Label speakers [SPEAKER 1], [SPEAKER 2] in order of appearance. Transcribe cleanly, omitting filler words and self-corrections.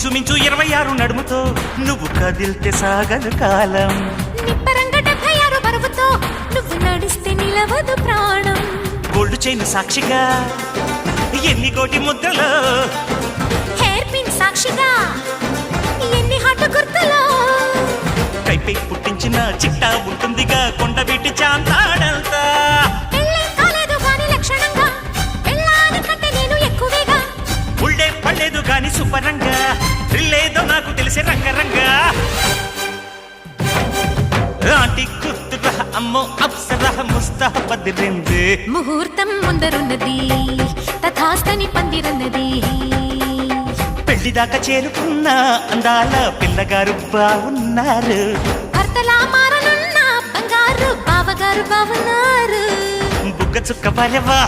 [SPEAKER 1] ఇంచుమించు 26 నడుముతో నువ్వు కదిల్తే సాగదు కాలం.
[SPEAKER 2] నిప్పరంగ 76 బరువుతో నువ్వు నడిస్తే నిలవదు ప్రాణం.
[SPEAKER 1] గోల్డ్ చైన్ సాక్షిగా ఎన్ని కోటి ముద్రలో,
[SPEAKER 2] హెయిర్ పిన్ సాక్షిగా ఎన్ని హాట్ గుర్తులో.
[SPEAKER 1] కైపై పుట్టించిన చిట్టా ఉంటుందిగా కొండవీటి చాంతాడంతా.
[SPEAKER 2] పెళ్ళేం కాలేదు గాని లక్షణంగా, పెళ్ళాని కంటే నేను ఎక్కువేగా.
[SPEAKER 1] ఉళ్ళే పడలేదు గాని సుపరంగా, రిల్లేదో నాకు తెలిసే రంగరంగా. ఆంటీ గుర్తురా అమ్మో అప్సరా ముస్తాబదిరింది.
[SPEAKER 2] ముహూర్తం ముందరున్నది తథాస్తని పందిరన్నది.
[SPEAKER 1] పెళ్లిదాకా చేరుకున్న అందాల పిల్లగారు బాగున్నారు.
[SPEAKER 2] భర్తలా మారనున్న బంగారు బావగారు బావున్నారు.
[SPEAKER 1] బుగ్గ చుక్క పరవా